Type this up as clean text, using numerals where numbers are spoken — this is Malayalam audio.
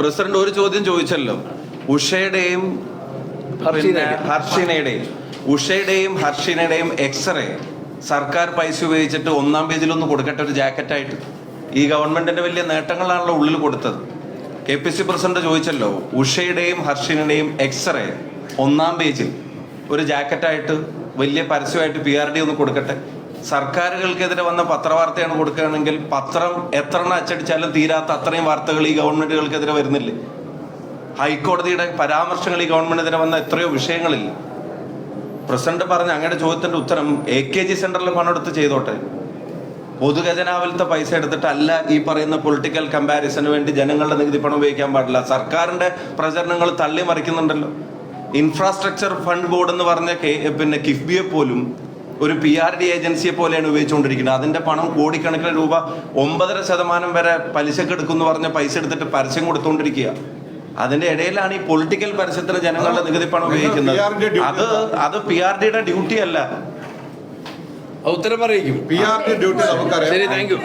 പ്രസിഡന്റ് ഒരു ചോദ്യം ചോദിച്ചല്ലോ. ഉഷയുടെയും ഹർഷിനയുടെയും എക്സ്റേ സർക്കാർ പൈസ ഉപയോഗിച്ചിട്ട് 1-ാം പേജിലൊന്ന് കൊടുക്കട്ടെ, ഒരു ജാക്കറ്റായിട്ട്. ഈ ഗവൺമെന്റിന്റെ വലിയ നേട്ടങ്ങളാണല്ലോ ഉള്ളിൽ കൊടുത്തത്. KPC പ്രസിഡന്റ് ചോദിച്ചല്ലോ, ഉഷയുടെയും ഹർഷിനയുടെയും എക്സ്റേ 1-ാം പേജിൽ ഒരു ജാക്കറ്റായിട്ട് വലിയ പരസ്യമായിട്ട് PRD ഒന്ന് കൊടുക്കട്ടെ. സർക്കാരുകൾക്കെതിരെ വന്ന പത്രവാർത്തയാണ് കൊടുക്കുകയാണെങ്കിൽ പത്രം എത്ര അച്ചടിച്ചാലും തീരാത്ത അത്രയും വാർത്തകൾ ഈ ഗവൺമെന്റുകൾക്കെതിരെ വരുന്നില്ലേ? ഹൈക്കോടതിയുടെ പരാമർശങ്ങൾ ഈ ഗവൺമെന്റിനെതിരെ വന്ന എത്രയോ വിഷയങ്ങളിൽ. പ്രസിഡന്റ് പറഞ്ഞ അങ്ങയുടെ ചോദ്യത്തിന്റെ ഉത്തരം AKG സെന്ററിൽ പണമെടുത്ത് ചെയ്തോട്ടെ. പൊതുഖജനാവിലത്തെ പൈസ എടുത്തിട്ടല്ല ഈ പറയുന്ന പൊളിറ്റിക്കൽ കമ്പാരിസന് വേണ്ടി ജനങ്ങളുടെ നികുതി പണം ഉപയോഗിക്കാൻ പാടില്ല. സർക്കാരിന്റെ പ്രചരണങ്ങൾ തള്ളി മറിക്കുന്നുണ്ടല്ലോ. ഇൻഫ്രാസ്ട്രക്ചർ ഫണ്ട് ബോർഡ് എന്ന് പറഞ്ഞ കിഫ്ബിയെ പോലും ഒരു PRD ഏജൻസിയെ പോലെയാണ് ഉപയോഗിച്ചുകൊണ്ടിരിക്കുന്നത്. അതിന്റെ പണം കോടിക്കണക്കിന് രൂപ 9.5% വരെ പലിശക്ക് എടുക്കുമെന്ന് പറഞ്ഞ പൈസ എടുത്തിട്ട് പരസ്യം കൊടുത്തുകൊണ്ടിരിക്കുക. അതിന്റെ ഇടയിലാണ് ഈ പൊളിറ്റിക്കൽ പരസ്യത്തിന് ജനങ്ങളുടെ നികുതി പണം ഉപയോഗിക്കുന്നത്. അത് PRDയുടെ ഡ്യൂട്ടി അല്ല. ഉത്തരം അറിയിക്കും. PRD ഡ്യൂട്ടി നമുക്കറിയാം. ശരി, താങ്ക് യു.